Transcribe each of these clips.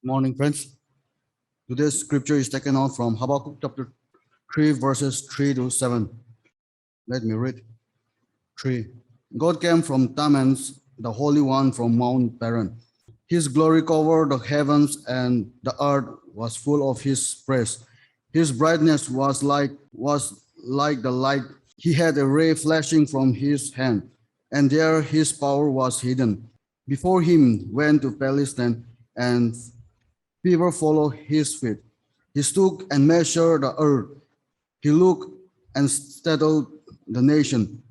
Morning, friends. Today's scripture is taken out from Habakkuk chapter 3, verses 3 to 7. Let me read. 3. God came from Tammuz, the Holy One from Mount Paran. His glory covered the heavens, and the earth was full of his praise. His brightness was like the light. He had a ray flashing from his hand, and there his power was hidden. Before him went to Palestine, and fever followed his feet. He stood and measured the earth. He looked and settled the nation,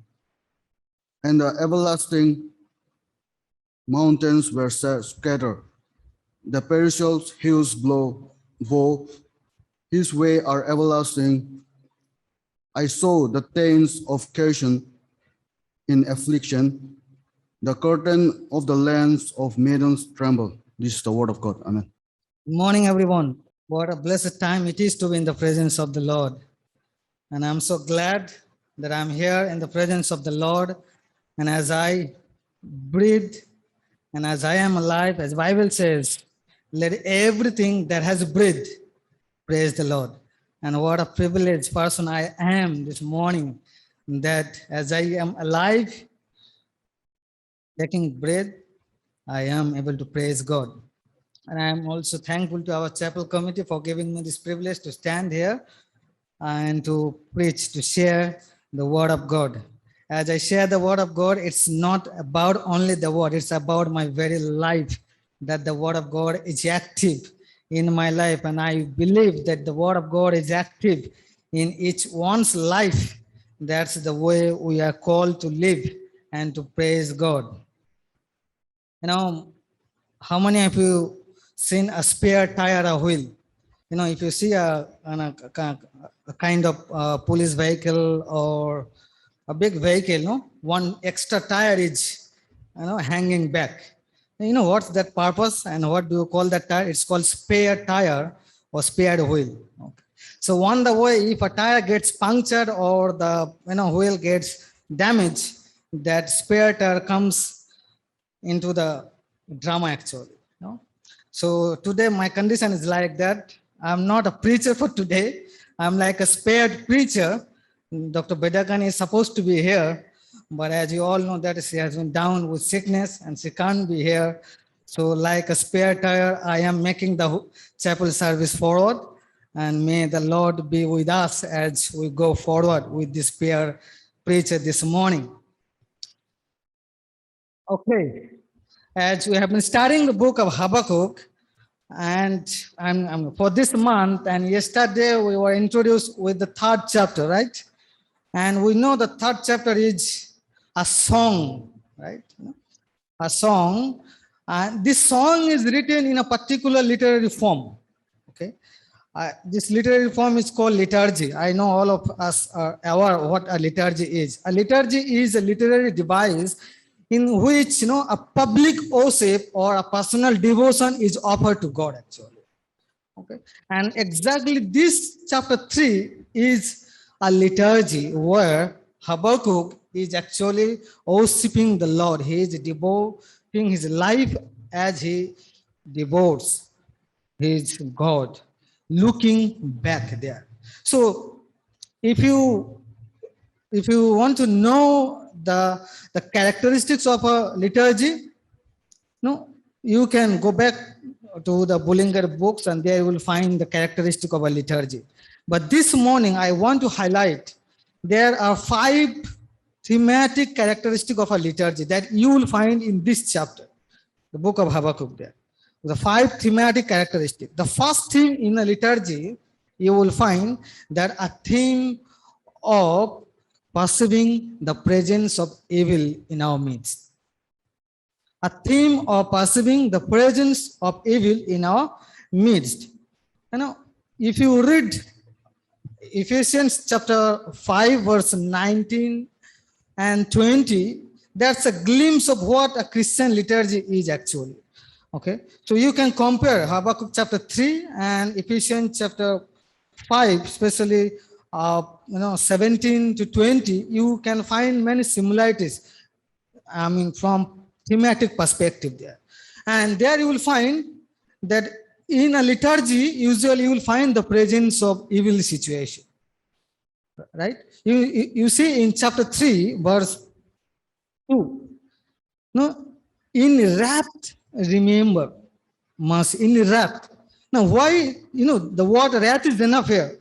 and the everlasting mountains were scattered. The perishable hills bow. His way are everlasting. I saw the tents of Cushan in affliction. The curtain of the lands of maidens tremble. This is the word of God. Amen. Good morning, everyone. What a blessed time it is to be in the presence of the Lord. And I'm so glad that I'm here in the presence of the Lord. And as I breathe and as I am alive, as the Bible says, let everything that has breathed praise the Lord. And what a privileged person I am this morning, that as I am alive, taking breath, I am able to praise God. And I am also thankful to our chapel committee for giving me this privilege to stand here and to preach, to share the word of God. As I share the word of God, it's not about only the word, it's about my very life, that the word of God is active in my life. And I believe that the word of God is active in each one's life. That's the way we are called to live and to praise God. You know, how many of you seen a spare tire or wheel? You know, if you see a kind of police vehicle or a big vehicle, no, one extra tire is, hanging back. You know what's that purpose and what do you call that tire? It's called spare tire or spare wheel. Okay. So one the way, if a tire gets punctured or the wheel gets damaged, that spare tire comes into the drama actually. So today my condition is like that. I'm not a preacher for today. I'm like a spared preacher. Dr. Bedakan is supposed to be here, but as you all know that she has been down with sickness and she can't be here. So like a spare tire, I am making the chapel service forward, and may the Lord be with us as we go forward with this spare preacher this morning. Okay. As we have been studying the book of Habakkuk, and for this month, and yesterday we were introduced with the third chapter, right? And we know the third chapter is a song, right? A song. And this song is written in a particular literary form, okay? This literary form is called liturgy. I know all of us are aware of what a liturgy is. A liturgy is a literary device in which a public worship or a personal devotion is offered to God actually. Okay, and exactly this chapter 3 is a liturgy where Habakkuk is actually worshiping the Lord. He is devoting his life as he devotes his God, looking back there. So if you want to know the characteristics of a liturgy, you can go back to the Bullinger books and there you will find the characteristic of a liturgy. But this morning I want to highlight there are 5 thematic characteristics of a liturgy that you will find in this chapter, the book of Habakkuk there. The 5 thematic characteristics. The first theme in a liturgy, you will find that a theme of perceiving the presence of evil in our midst. A theme of perceiving the presence of evil in our midst. If you read Ephesians chapter 5, verse 19 and 20, that's a glimpse of what a Christian liturgy is actually. Okay, so you can compare Habakkuk chapter 3 and Ephesians chapter 5, especially 17 to 20, you can find many similarities. From thematic perspective there. And there you will find that in a liturgy, usually you will find the presence of evil situation, right? You see in chapter 3, verse 2, no, in wrath, remember, must in wrath. Now, why, the word wrath is enough here.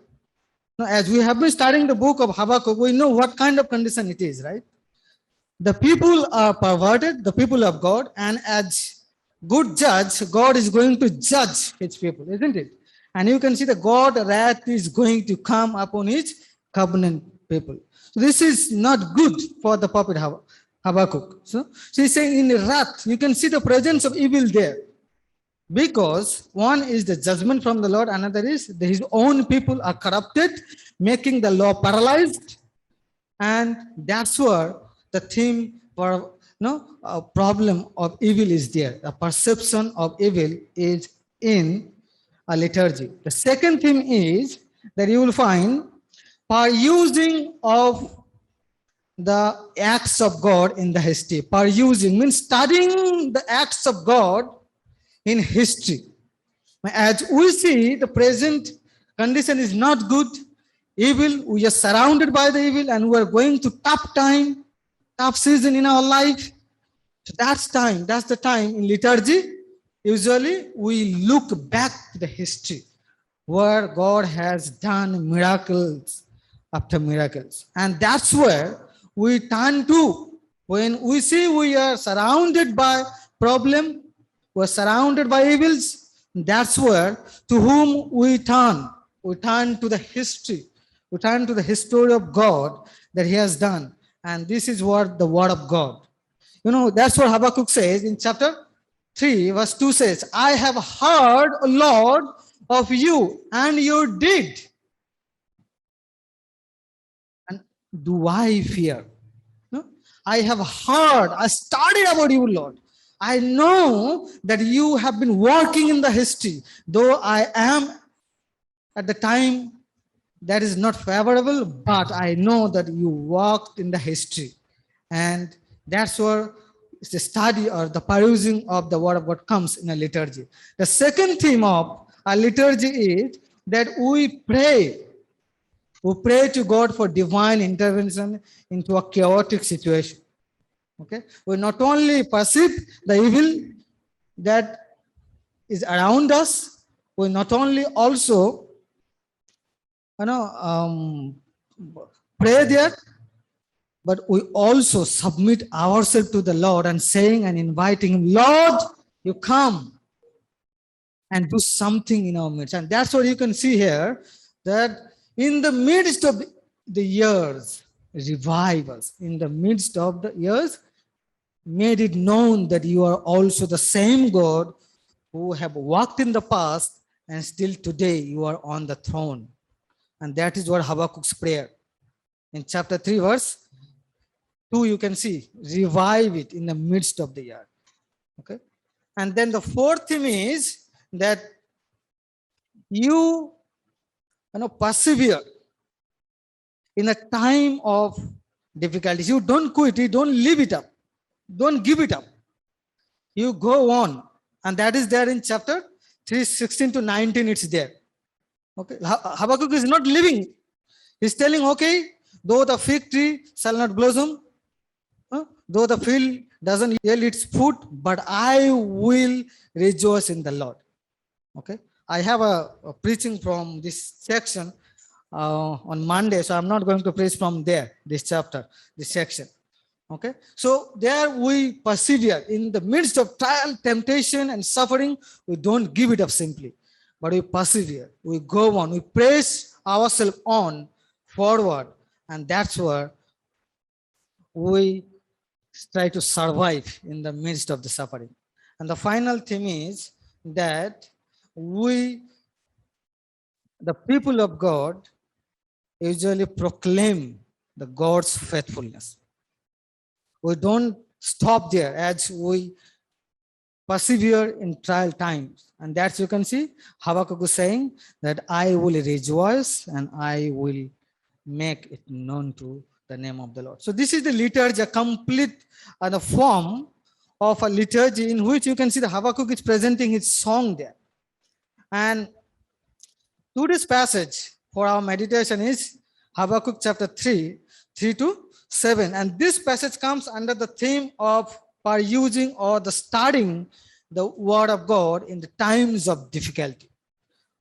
Now, as we have been studying the book of Habakkuk, we know what kind of condition it is, right? The people are perverted, the people of God, and as good judge, God is going to judge his people, isn't it? And you can see the God wrath is going to come upon his covenant people. So this is not good for the prophet Habakkuk. So he's saying in wrath, you can see the presence of evil there. Because one is the judgment from the Lord, another is his own people are corrupted, making the law paralyzed. And that's where the theme for a problem of evil is there. The perception of evil is in a liturgy. The second theme is that you will find perusing of the acts of God in the history. Perusing means studying the acts of God in history. As we see, the present condition is not good. Evil, we are surrounded by the evil and we are going to tough time, tough season in our life. So that's the time in liturgy. Usually we look back to the history where God has done miracles after miracles. And that's where we turn to when we see we are surrounded by problem, we're surrounded by evils. That's where to whom we turn. We turn to the history. We turn to the history of God that he has done. And this is what the word of God. That's what Habakkuk says in chapter 3, verse 2 says, I have heard, Lord, of you and your deed. And do I fear? No? I have heard, I studied about you, Lord. I know that you have been working in the history, though I am at the time that is not favorable, but I know that you walked in the history. And that's where the study or the perusing of the word of God comes in a liturgy. The second theme of a liturgy is that we pray. We pray to God for divine intervention into a chaotic situation. Okay, we not only perceive the evil that is around us, we not only also pray there, but we also submit ourselves to the Lord and saying and inviting him, Lord, you come and do something in our midst. And that's what you can see here, that in the midst of the years, revive us. In the midst of the years, made it known that you are also the same God who have walked in the past and still today you are on the throne. And that is what Habakkuk's prayer. In chapter 3, verse 2, you can see, revive it in the midst of the year. Okay. And then the fourth thing is that you persevere in a time of difficulties. You don't quit, you don't leave it up. Don't give it up. You go on. And that is there in chapter 3, 16 to 19, it's there. Okay. Habakkuk is not living. He's telling, okay, though the fig tree shall not blossom, though the field doesn't yield its fruit, but I will rejoice in the Lord. Okay. I have a preaching from this section on Monday, so I'm not going to preach from there, this chapter, this section. Okay. So there we persevere in the midst of trial, temptation, and suffering. We don't give it up simply, but we persevere. We go on. We press ourselves on forward, and that's where we try to survive in the midst of the suffering. And the final thing is that the people of God, usually proclaim the God's faithfulness. We don't stop there as we persevere in trial times. And that's, you can see, Habakkuk is saying that I will rejoice and I will make it known to the name of the Lord. So this is the liturgy, a complete the form of a liturgy in which you can see the Habakkuk is presenting his song there. And today's passage for our meditation is Habakkuk chapter 3, 3 to 7. And this passage comes under the theme of perusing or the studying the word of God in the times of difficulty.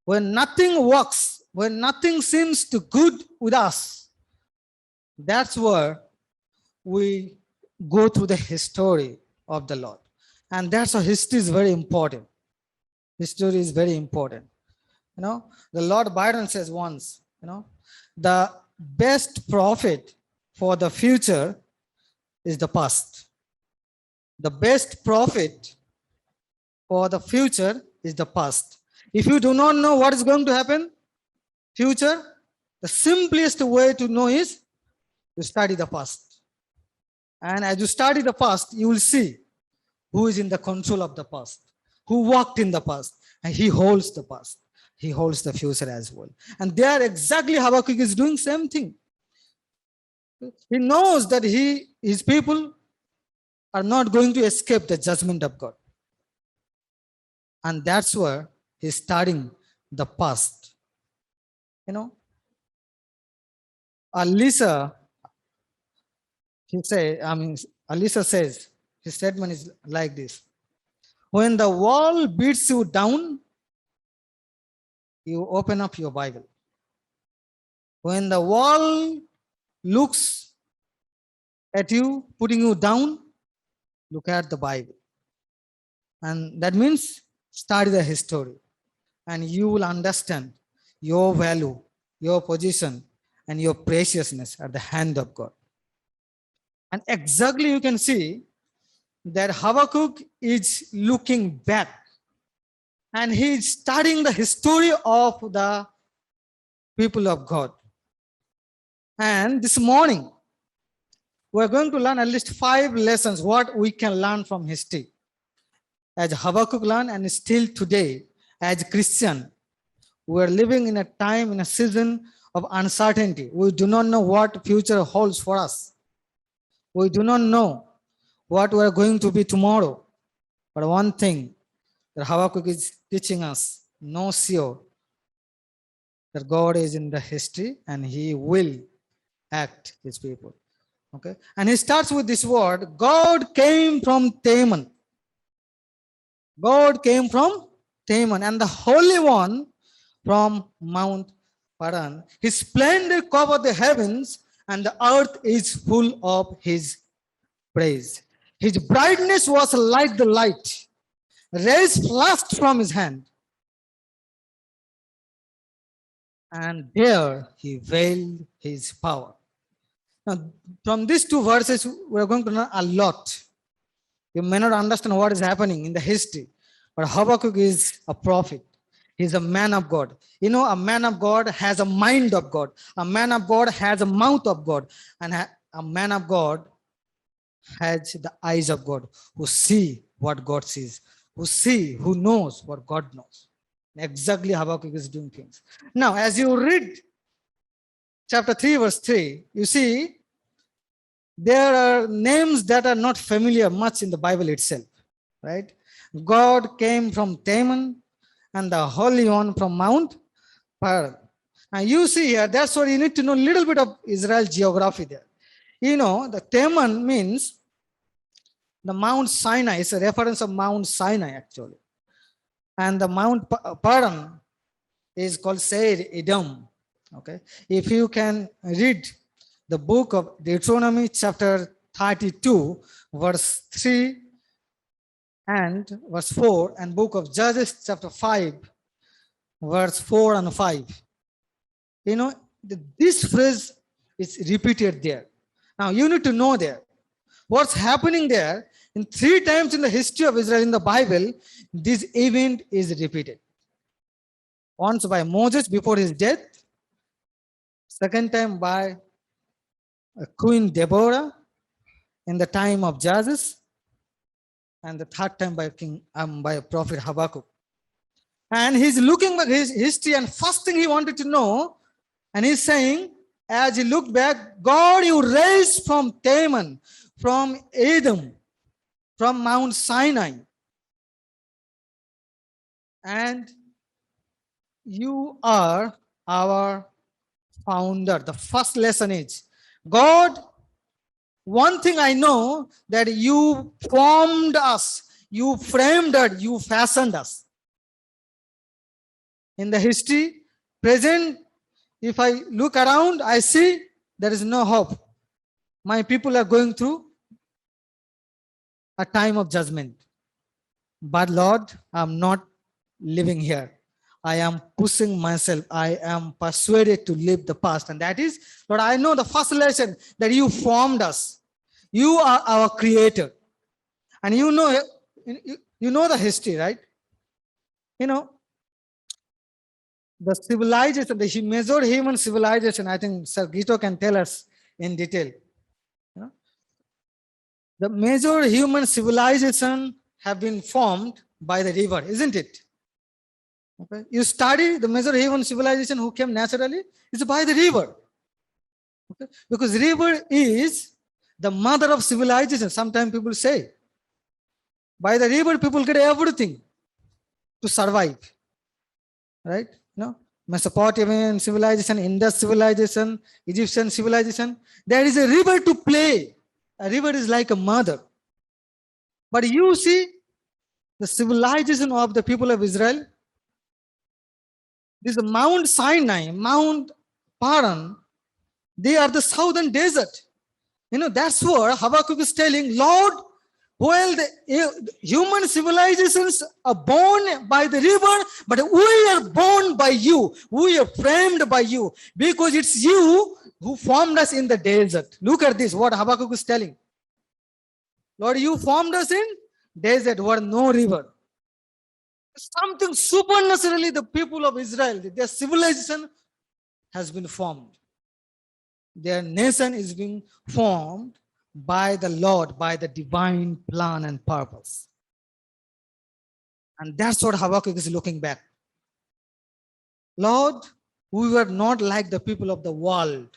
When nothing works, when nothing seems to good with us, that's where we go through the history of the Lord. And that's why history is very important. History is very important. The Lord Byron says once, the best prophet for the future is the past. The best prophet for the future is the past. If you do not know what is going to happen, future, the simplest way to know is to study the past. And as you study the past, you will see who is in the control of the past, who walked in the past, and he holds the past. He holds the future as well. And there exactly Habakkuk is doing same thing. He knows that his people are not going to escape the judgment of God. And that's where he's studying the past. Alisa says, his statement is like this. When the wall beats you down, you open up your Bible. When the wall looks at you, putting you down, look at the Bible. And that means study the history. And you will understand your value, your position, and your preciousness at the hand of God. And exactly you can see that Habakkuk is looking back. And he is studying the history of the people of God. And this morning, we're going to learn at least 5 lessons what we can learn from history. As Habakkuk learned, and still today, as Christian, we're living in a time, in a season of uncertainty. We do not know what future holds for us. We do not know what we're going to be tomorrow. But one thing that Habakkuk is teaching us, know sure that God is in the history and he will act his people. Okay. And he starts with this word, God came from Teman. God came from Teman, and the Holy One from Mount Paran. His splendor covered the heavens, and the earth is full of his praise. His brightness was like the light. Rays flashed from his hand. And there he veiled his power. Now, from these 2 verses, we're going to learn a lot. You may not understand what is happening in the history, but Habakkuk is a prophet. He's a man of God. A man of God has a mind of God. A man of God has a mouth of God. And a man of God has the eyes of God, who see what God sees, who knows what God knows. Exactly Habakkuk is doing things. Now, as you read chapter 3, verse 3, you see there are names that are not familiar much in the Bible itself, right? God came from Teman, and the Holy One from Mount Paran. Now you see here, that's what you need to know a little bit of Israel geography there. The Teman means the Mount Sinai. It's a reference of Mount Sinai actually. And the Mount Paran is called Seir Edom. Okay. If you can read the book of Deuteronomy chapter 32, verse 3 and verse 4, and book of Judges chapter 5, verse 4 and 5. This phrase is repeated there. Now you need to know there. What's happening there, in 3 times in the history of Israel in the Bible, this event is repeated. Once by Moses before his death, second time by Queen Deborah in the time of Judges, and the third time by Prophet Habakkuk. And he's looking back his history, and first thing he wanted to know, and he's saying, as he looked back, God, you raised from Teman, from Edom, from Mount Sinai. And You are our founder. The first lesson is God, one thing I know that you formed us, you framed us, you fashioned us. In the history, present, if I look around, I see there is no hope. My people are going through a time of judgment. But Lord, I'm not living here. I am pushing myself. I am persuaded to live the past. And that is, Lord, I know the first lesson that you formed us. You are our creator. And you know the history, right? You know, the civilization, the major human civilization, I think Sir Gito can tell us in detail. You know, the major human civilization have been formed by the river, isn't it? Okay. You study the major human civilization who came naturally, it's by the river. Okay. Because river is the mother of civilization. Sometimes people say, by the river, people get everything to survive. Right? No, Mesopotamian civilization, Indus civilization, Egyptian civilization, there is a river to play. A river is like a mother. But you see, the civilization of the people of Israel, this Mount Sinai, Mount Paran, they are the southern desert. You know, that's what Habakkuk is telling, Lord, while the human civilizations are born by the river, but we are born by you. We are framed by you because it's you who formed us in the desert. Look at this, what Habakkuk is telling. Lord, you formed us in desert where no river. Something supernaturally, the people of Israel, their civilization has been formed. Their nation is being formed by the Lord, by the divine plan and purpose. And that's what Habakkuk is looking back. Lord, we were not like the people of the world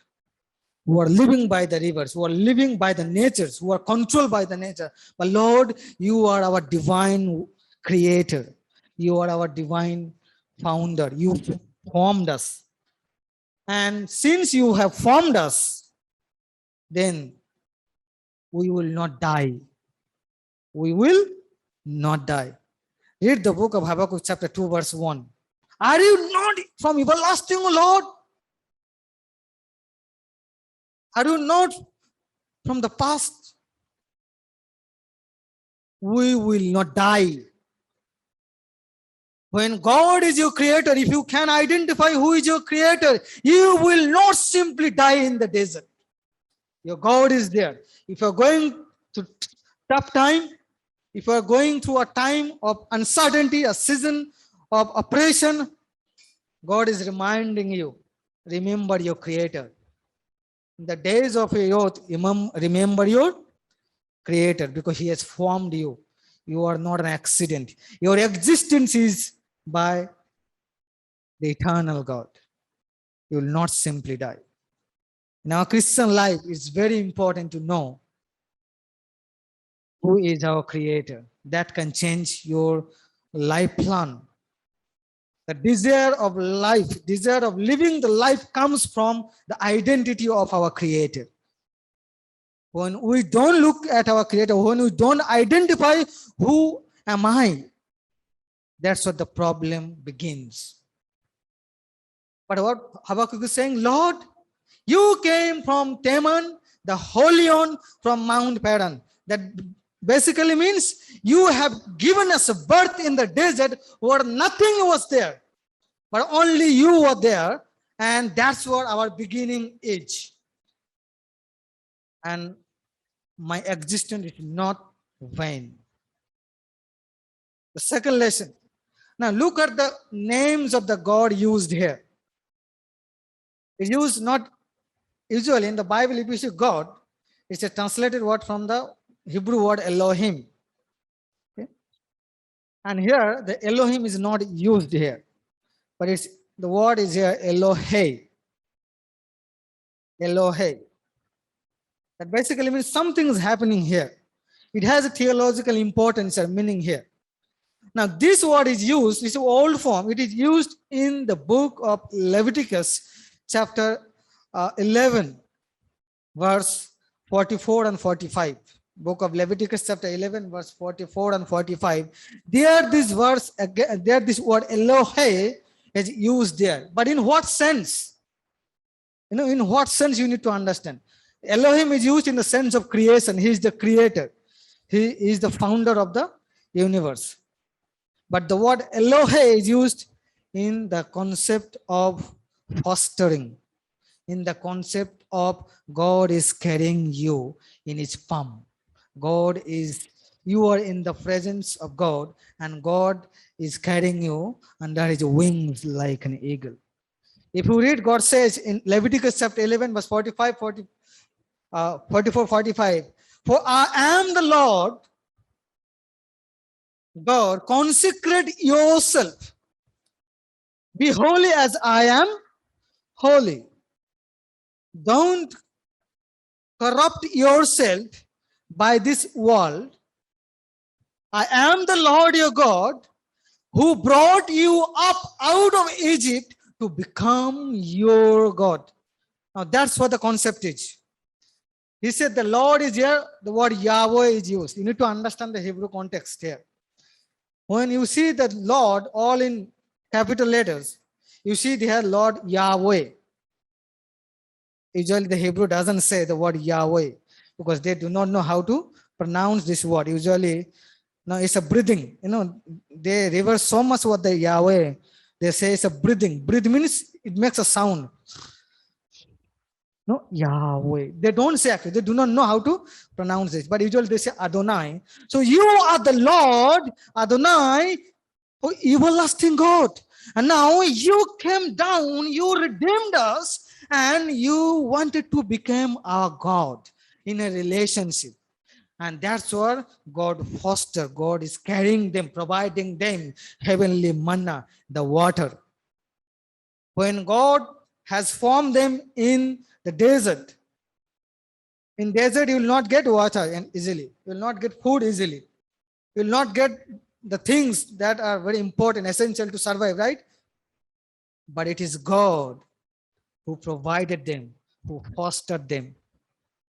who are living by the rivers, who are living by the natures, who are controlled by the nature. But Lord, you are our divine creator. You are our divine founder. You formed us. And since you have formed us, then we will not die. We will not die. Read the book of Habakkuk chapter 2 verse 1. Are you not from everlasting, Lord? Are you not from the past? We will not die. When God is your creator, if you can identify who is your creator, you will not simply die in the desert. Your God is there. If you're going to tough time, if you're going through a time of uncertainty, a season of oppression, God is reminding you, remember your creator. In the days of your youth, remember your creator because he has formed you. You are not an accident. Your existence is by the eternal God. You will not simply die. In our Christian life, it's very important to know who is our creator. That can change your life plan. The desire of life, desire of living the life comes from the identity of our creator. When we don't look at our creator, when we don't identify who am I, that's what the problem begins. But what Habakkuk is saying, Lord, you came from Teman, the Holy One from Mount Paran. That basically means you have given us a birth in the desert where nothing was there, but only you were there. And that's what our beginning is. And my existence is not vain. The second lesson. Now look at the names of the God used here. It's used not usually in the Bible, if you see God, it's a translated word from the Hebrew word Elohim. Okay? And here the Elohim is not used here, but it's the word is here Elohe. Elohe. That basically means something is happening here. It has a theological importance or meaning here. Now, this word is used, this old form, it is used in the book of Leviticus, chapter 11, verse 44 and 45. Book of Leviticus, chapter 11, verse 44 and 45. There, this verse, there, this word Elohe is used there. But in what sense? In what sense you need to understand? Elohim is used in the sense of creation. He is the creator. He is the founder of the universe. But the word Elohe is used in the concept of fostering, in the concept of God is carrying you in his palm. You are in the presence of God, and God is carrying you under his wings like an eagle. If you read, God says in Leviticus chapter 11, verse 44, 45, for I am the Lord God, consecrate yourself. Be holy as I am holy. Don't corrupt yourself by this world. I am the Lord your God who brought you up out of Egypt to become your God. Now that's what the concept is. He said the Lord is here, the word Yahweh is used. You need to understand the Hebrew context here. When you see the Lord all in capital letters, you see there Lord Yahweh. Usually the Hebrew doesn't say the word Yahweh because they do not know how to pronounce this word. Usually, no, it's a breathing. They reverse so much what the Yahweh. They say it's a breathing. Breathe means it makes a sound. No, Yahweh. They don't say actually, they do not know how to pronounce this, but usually they say Adonai. So you are the Lord, Adonai, oh, everlasting God. And now you came down, you redeemed us, and you wanted to become our God in a relationship. And that's what God foster. God is carrying them, providing them heavenly manna, the water. When God has formed them in the desert, in desert you will not get water easily. You will not get food easily. You will not get the things that are very important, essential to survive, right? But it is God who provided them, who fostered them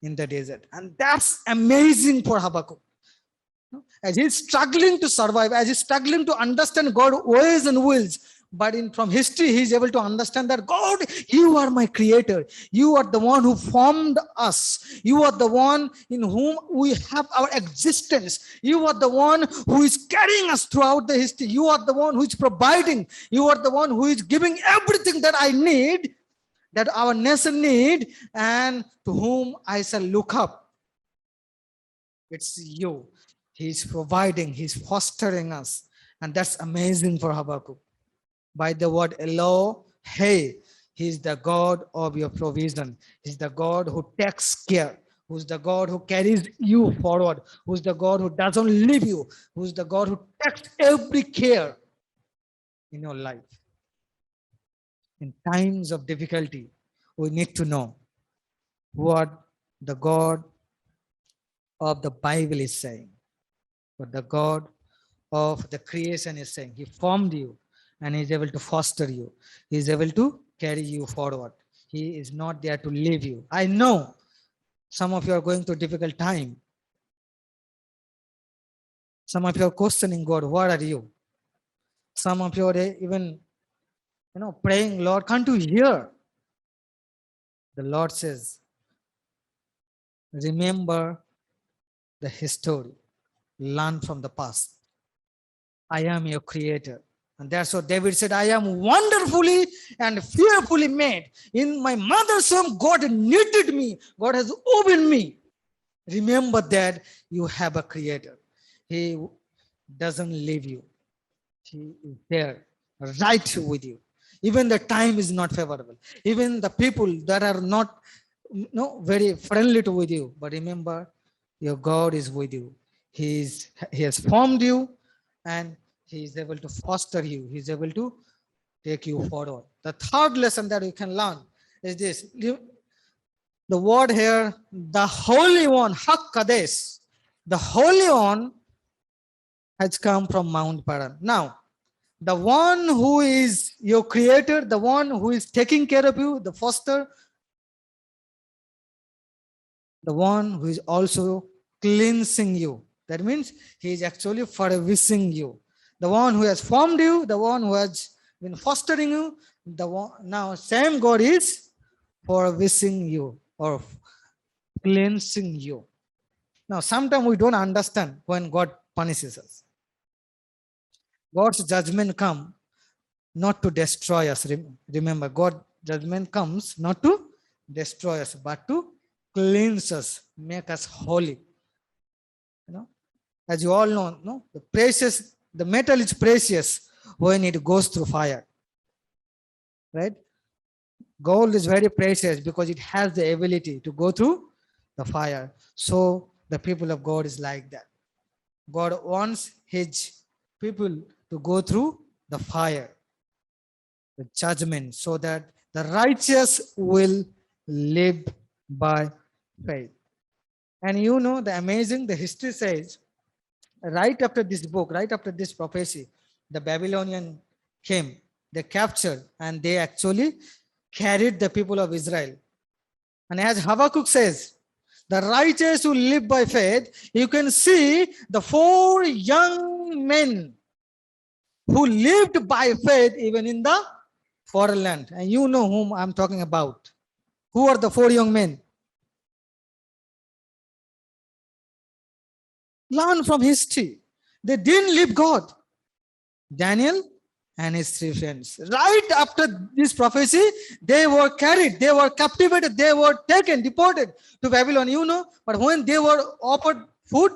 in the desert. And that's amazing for Habakkuk. As he's struggling to survive, as he's struggling to understand God's ways and wills, but from history, he's able to understand that God, you are my creator. You are the one who formed us. You are the one in whom we have our existence. You are the one who is carrying us throughout the history. You are the one who is providing. You are the one who is giving everything that I need, that our nation need, and to whom I shall look up. It's you. He's providing, he's fostering us. And that's amazing for Habakkuk. By the word Elohe, he's the God of your provision. He's the God who takes care, who's the God who carries you forward, who's the God who doesn't leave you, who's the God who takes every care in your life. In times of difficulty, we need to know what the God of the Bible is saying, what the God of the creation is saying. He formed you and he's able to foster you. He's able to carry you forward. He is not there to leave you. I know some of you are going through a difficult time. Some of you are questioning God, where are you? Some of you are even, praying, Lord, can't you hear? The Lord says, remember the history, learn from the past. I am your creator. And that's what David said, I am wonderfully and fearfully made. In my mother's womb, God knitted me. God has opened me. Remember that you have a creator. He doesn't leave you. He is there, right with you. Even the time is not favorable. Even the people that are not very friendly with you. But remember, your God is with you. He has formed you and he is able to foster you. He is able to take you forward. The third lesson that we can learn is this. The word here, the Holy One, HaKadosh, the Holy One has come from Mount Paran. Now, the one who is your creator, the one who is taking care of you, the foster, the one who is also cleansing you. That means he is actually forgiving you. The one who has formed you, the one who has been fostering you, the one now same God is forgiving you or cleansing you. Now, sometimes we don't understand when God punishes us. God's judgment come not to destroy us. Remember, God's judgment comes not to destroy us, but to cleanse us, make us holy. You know, as you all know, no, the metal is precious when it goes through fire. Right? Gold is very precious because it has the ability to go through the fire. So the people of God is like that. God wants his people to go through the fire, the judgment, so that the righteous will live by faith. And you know, the history says, right after this book, right after this prophecy, the Babylonian came, they captured, and they actually carried the people of Israel. And as Habakkuk says, the righteous who live by faith, you can see the 4 young men who lived by faith even in the foreign land. And you know whom I'm talking about. Who are the 4 young men? Learn from history. They didn't leave God. Daniel and his 3 friends. Right after this prophecy, they were carried, they were captivated, they were taken, deported to Babylon, you know. But when they were offered food,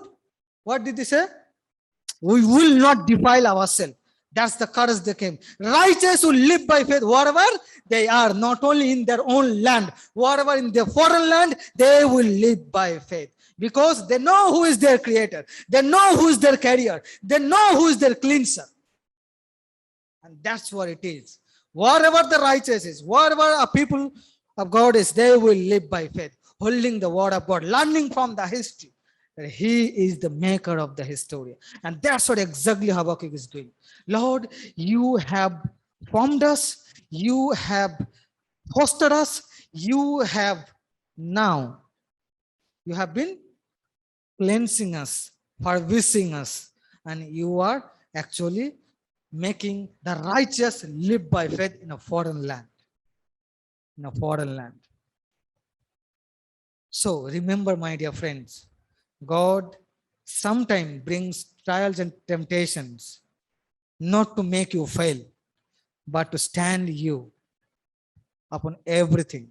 what did they say? We will not defile ourselves. That's the courage they came. Righteous who live by faith, wherever they are, not only in their own land, wherever in their foreign land, they will live by faith. Because they know who is their creator. They know who is their carrier. They know who is their cleanser. And that's what it is. Wherever the righteous is, wherever a people of God is, they will live by faith, holding the word of God, learning from the history that he is the maker of the history. And that's what exactly Habakkuk is doing. Lord, you have formed us, you have fostered us, you have been cleansing us, forgiving us, and you are actually making the righteous live by faith in a foreign land. In a foreign land. So remember, my dear friends, God sometimes brings trials and temptations not to make you fail, but to stand you upon everything.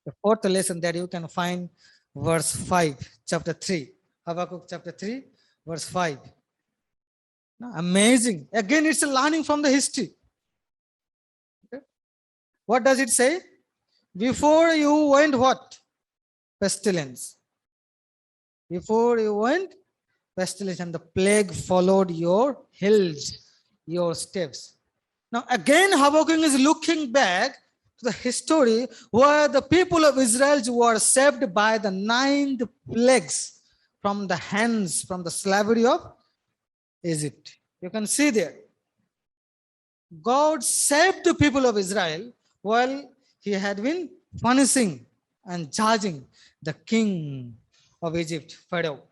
The 4th lesson that you can find verse 5, chapter 3, Habakkuk chapter 3, verse 5. Amazing. Again, it's a learning from the history. Okay. What does it say? Before you went what? Pestilence. Before you went pestilence, and the plague followed your hills, your steps. Now again, Habakkuk is looking back to the history where the people of Israel were saved by the 9 plagues from the hands, from the slavery of Egypt. You can see there. God saved the people of Israel while he had been punishing and judging the king of Egypt, Pharaoh.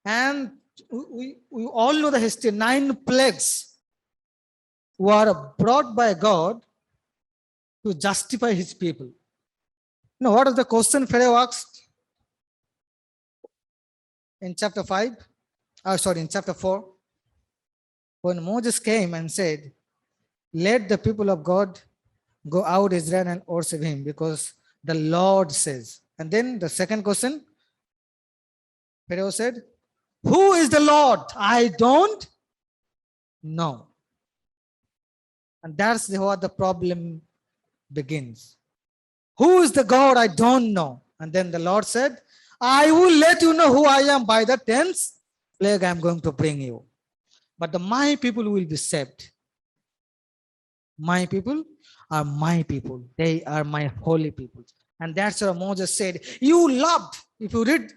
And we all know the history. 9 plagues were brought by God to justify his people. Now, what is the question Pharaoh asked in chapter 5? In chapter 4. When Moses came and said, let the people of God go out Israel and worship him, because the Lord says. And then the second question, Pharaoh said, who is the Lord? I don't know. And that's what the problem begins. Who is the God? I don't know. And then the Lord said, I will let you know who I am by the 10th plague I am going to bring you. But my people will be saved. My people are my people. They are my holy people. And that's what Moses said. You loved, if you read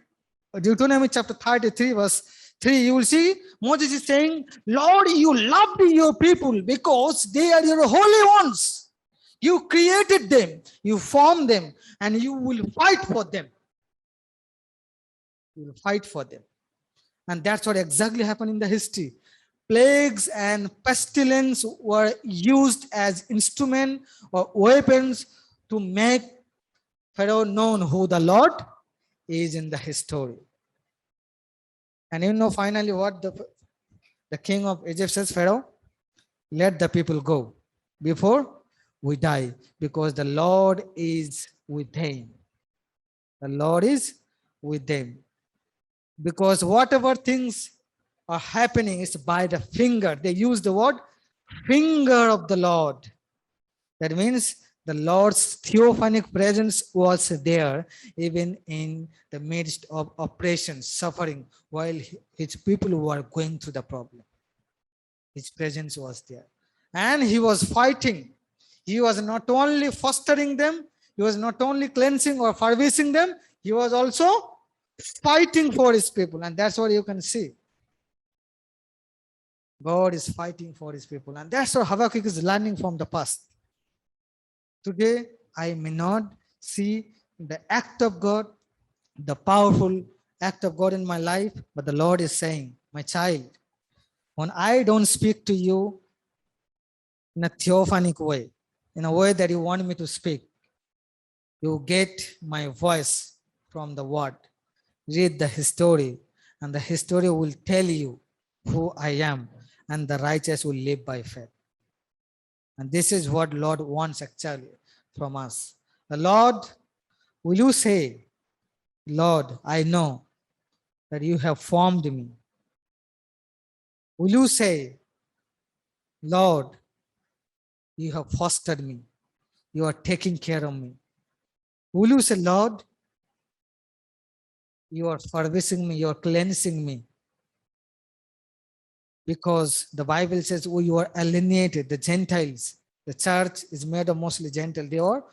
Deuteronomy chapter 33, verse 3, you will see Moses is saying, Lord, you loved your people because they are your holy ones. You created them, you formed them, and you will fight for them. You will fight for them. And that's what exactly happened in the history. Plagues and pestilence were used as instrument or weapons to make Pharaoh known who the Lord is in the history. And you know finally what the king of Egypt says, Pharaoh, let the people go before we die, because the Lord is with them. The Lord is with them. Because whatever things are happening is by the finger. They use the word finger of the Lord. That means the Lord's theophanic presence was there even in the midst of oppression, suffering, while his people were going through the problem. His presence was there. And he was fighting. He was not only fostering them, he was not only cleansing or servicing them, he was also fighting for his people. And that's what you can see. God is fighting for his people. And that's what Habakkuk is learning from the past. Today, I may not see the act of God, the powerful act of God in my life, but the Lord is saying, my child, when I don't speak to you in a theophanic way, in a way that you want me to speak, you get my voice from the word. Read the history, and the history will tell you who I am, and the righteous will live by faith. And this is what Lord wants actually from us. The Lord, will you say, Lord, I know that you have formed me. Will you say, Lord, you have fostered me. You are taking care of me. Will you say, Lord, you are servicing me, you are cleansing me? Because the Bible says, oh, you are alienated, the Gentiles. The church is made of mostly Gentile. They are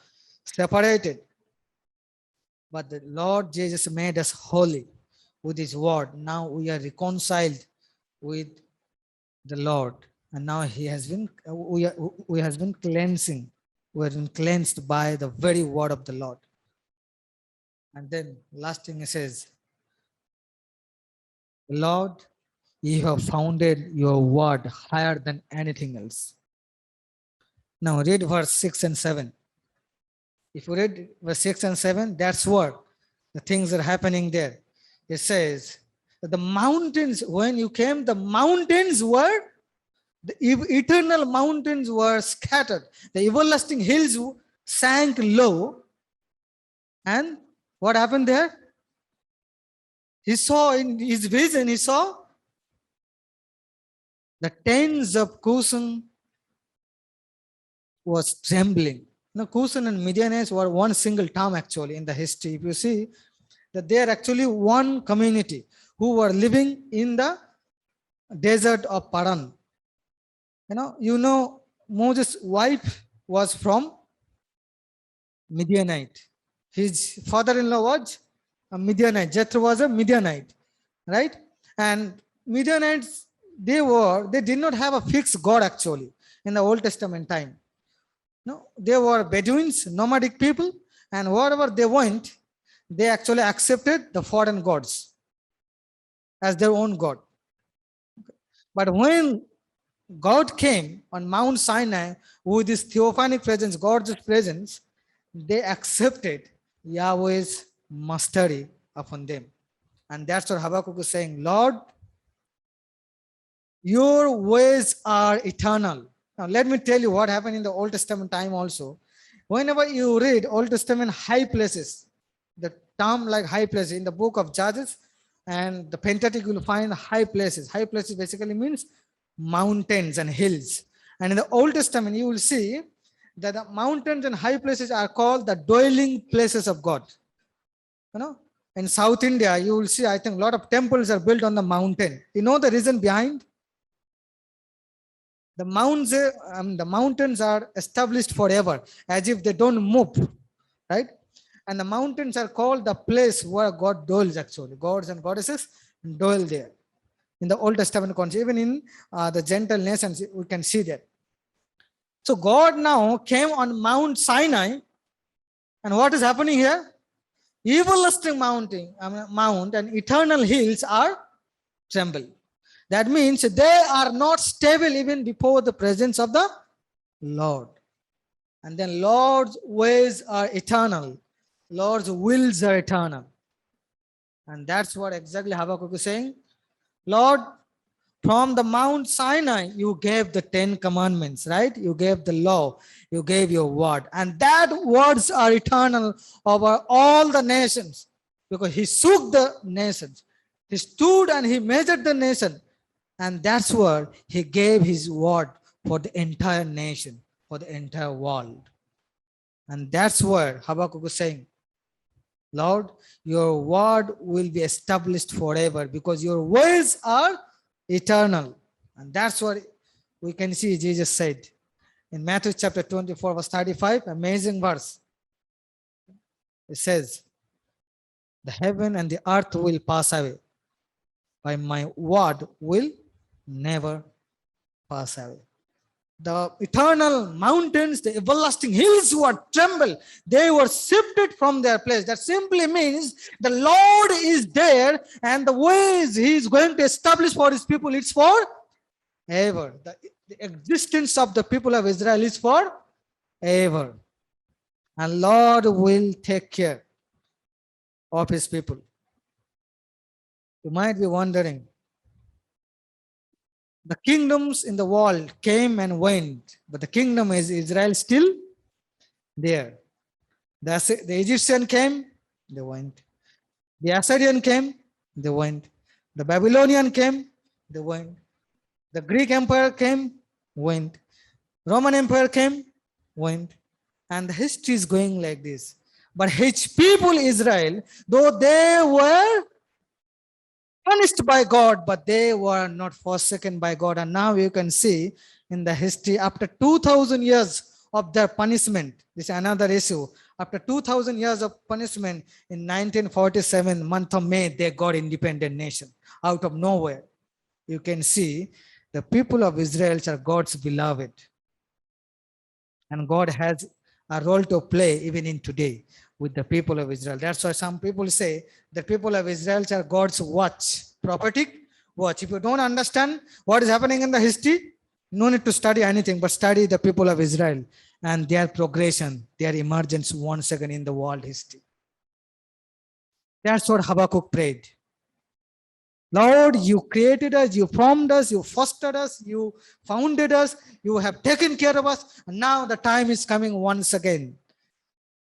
separated. But the Lord Jesus made us holy with his word. Now we are reconciled with the Lord. And now he has been, we has been cleansing. We have been cleansed by the very word of the Lord. And then last thing he says, Lord, you have founded your word higher than anything else. Now read verse 6 and 7. If you read verse 6 and 7, that's what the things are happening there. It says that the mountains, when you came, the mountains were, the eternal mountains were scattered. The everlasting hills sank low. And what happened there? He saw in his vision, he saw the tents of Cushan was trembling. Now, Cushan and Midianites were one single town actually in the history. If you see that they are actually one community who were living in the desert of Paran. You know, Moses' wife was from Midianite. His father-in-law was a Midianite. Jethro was a Midianite, right? And Midianites, they did not have a fixed God actually in the Old Testament time. No, they were Bedouins, nomadic people, and wherever they went, they actually accepted the foreign gods as their own God. But when God came on Mount Sinai with his theophanic presence, God's presence, they accepted Yahweh's mastery upon them. And that's what Habakkuk is saying, Lord, your ways are eternal. Now, let me tell you what happened in the Old Testament time also. Whenever you read Old Testament high places, the term like high places in the book of Judges and the Pentateuch, you will find high places. High places basically means mountains and hills. And in the Old Testament, you will see that the mountains and high places are called the dwelling places of God. In South India, you will see, I think, a lot of temples are built on the mountain. You know the reason behind? The mountains are established forever, as if they don't move, right? And the mountains are called the place where God dwells actually. Gods and goddesses dwell there. in the Old Testament context, even in the Gentile nations, we can see that. So God now came on Mount Sinai, and what is happening here? Everlasting mount and eternal hills are tremble. That means they are not stable even before the presence of the Lord. And then Lord's ways are eternal. Lord's wills are eternal. And that's what exactly Habakkuk is saying. Lord, from the Mount Sinai, you gave the 10 commandments, right? You gave the law, you gave your word. And that words are eternal over all the nations, because he shook the nations. He stood and he measured the nation. And that's where he gave his word for the entire nation, for the entire world. And that's where Habakkuk is saying, Lord, your word will be established forever because your ways are eternal. And that's what we can see Jesus said in Matthew chapter 24, verse 35, amazing verse. It says, the heaven and the earth will pass away, but my word will never pass away. The eternal mountains, the everlasting hills were tremble. They were shifted from their place. That simply means the Lord is there, and the ways he is going to establish for his people, it's for ever. The existence of the people of Israel is for ever. And Lord will take care of his people. You might be wondering, the kingdoms in the world came and went, but the kingdom is Israel still there. The Egyptian came, they went. The Assyrian came, they went. The Babylonian came, they went. The Greek Empire came, went. Roman Empire came, went. And the history is going like this. But his people Israel, though they were punished by God, but they were not forsaken by God. And now you can see in the history, after 2000 years of their punishment, this is another issue. After 2000 years of punishment, in 1947, month of May, they got independent nation out of nowhere. You can see the people of Israel are God's beloved. And God has a role to play even in today with the people of Israel. That's why some people say the people of Israel are God's watch, prophetic watch. If you don't understand what is happening in the history, no need to study anything, but study the people of Israel and their progression, their emergence once again in the world history. That's what Habakkuk prayed. Lord, you created us, you formed us, you fostered us, you founded us, you have taken care of us, and now the time is coming once again.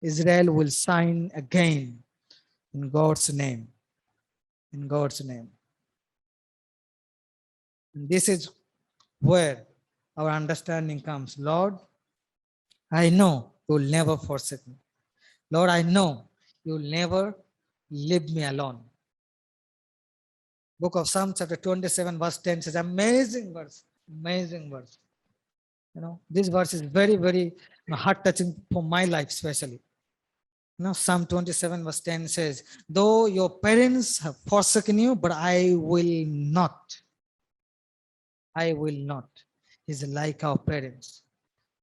Israel will shine again in God's name. In God's name. And this is where our understanding comes. Lord, I know you will never forsake me. Lord, I know you will never leave me alone. Book of Psalms chapter 27 verse 10 says, amazing verse, amazing verse. You know, this verse is very, very heart-touching for my life especially. You know, Psalm 27 verse 10 says, though your parents have forsaken you, but I will not. I will not. He's like our parents.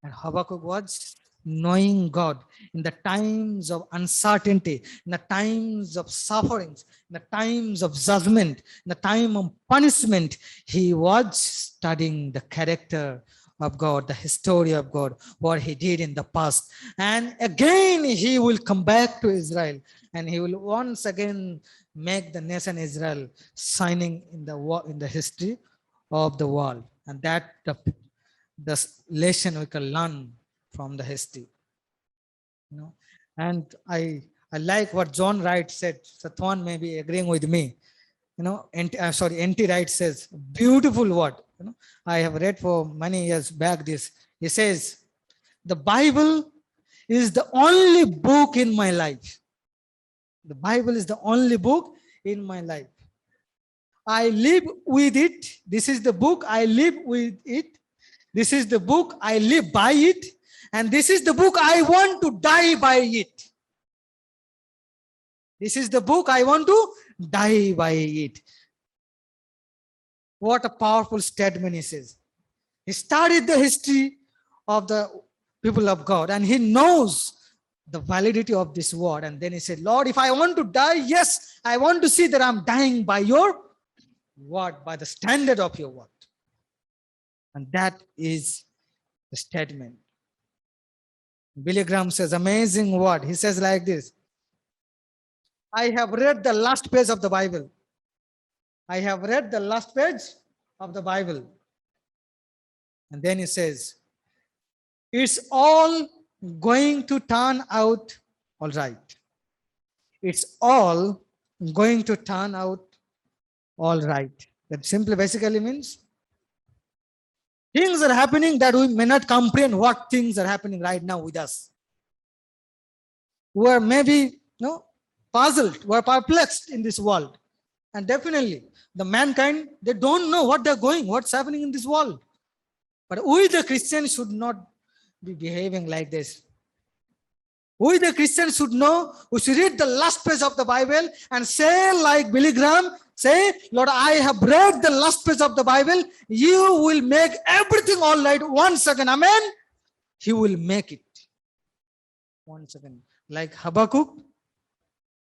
And Habakkuk was knowing God in the times of uncertainty, in the times of sufferings, in the times of judgment, in the time of punishment. He was studying the character of God, the history of God, what he did in the past. And again, he will come back to Israel, and he will once again make the nation Israel shining in the history of the world. And that the lesson we can learn from the history. You know, and I like what John Wright said. Satwan may be agreeing with me. You know, N.T. Wright says, beautiful word. You know, I have read for many years back this. He says, the Bible is the only book in my life. The Bible is the only book in my life. I live with it. This is the book. I live with it. This is the book. I live by it. And this is the book I want to die by it. This is the book I want to die by it. What a powerful statement he says. He studied the history of the people of God and he knows the validity of this word. And then he said, Lord, if I want to die, yes, I want to see that I'm dying by your word, by the standard of your word. And that is the statement. Billy Graham says, amazing word. He says like this, I have read the last page of the Bible. I have read the last page of the Bible. And then he says, it's all going to turn out all right. It's all going to turn out all right. That simply basically means things are happening that we may not comprehend what things are happening right now with us. We are maybe puzzled, we are perplexed in this world. And definitely the mankind, they don't know what's happening in this world. But we the Christians should not be behaving like this. We the Christians should know, we should read the last page of the Bible and say like Billy Graham, say, Lord, I have read the last page of the Bible. You will make everything all right. 1 second, amen. He will make it. 1 second. Like Habakkuk,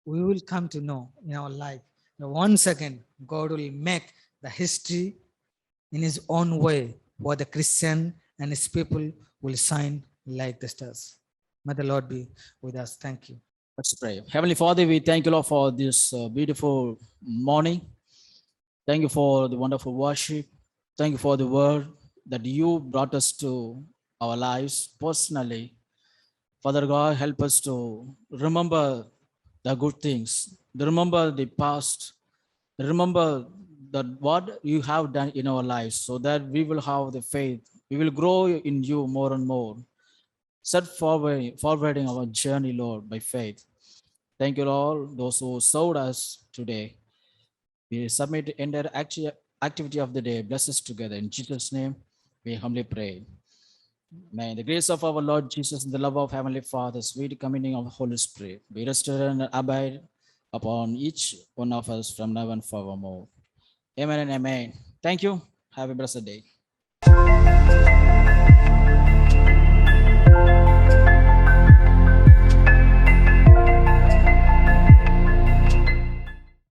we will come to know in our life. 1 second, God will make the history in his own way, where the Christian and his people will shine like the stars. May the Lord be with us. Thank you. Let's pray. Heavenly Father, we thank you, Lord, for this beautiful morning. Thank you for the wonderful worship. Thank you for the word that you brought us to our lives personally. Father God, help us to remember the good things, remember the past, remember that what you have done in our lives, so that we will have the faith, we will grow in you more and more. Set forwarding our journey, Lord, by faith. Thank you, Lord, those who served us today. We submit the entire activity of the day. Bless us together. In Jesus' name, we humbly pray. May the grace of our Lord Jesus and the love of Heavenly Father, sweet communion of the Holy Spirit, be restored and abide upon each one of us from now and forevermore. Amen and amen. Thank you. Have a blessed day.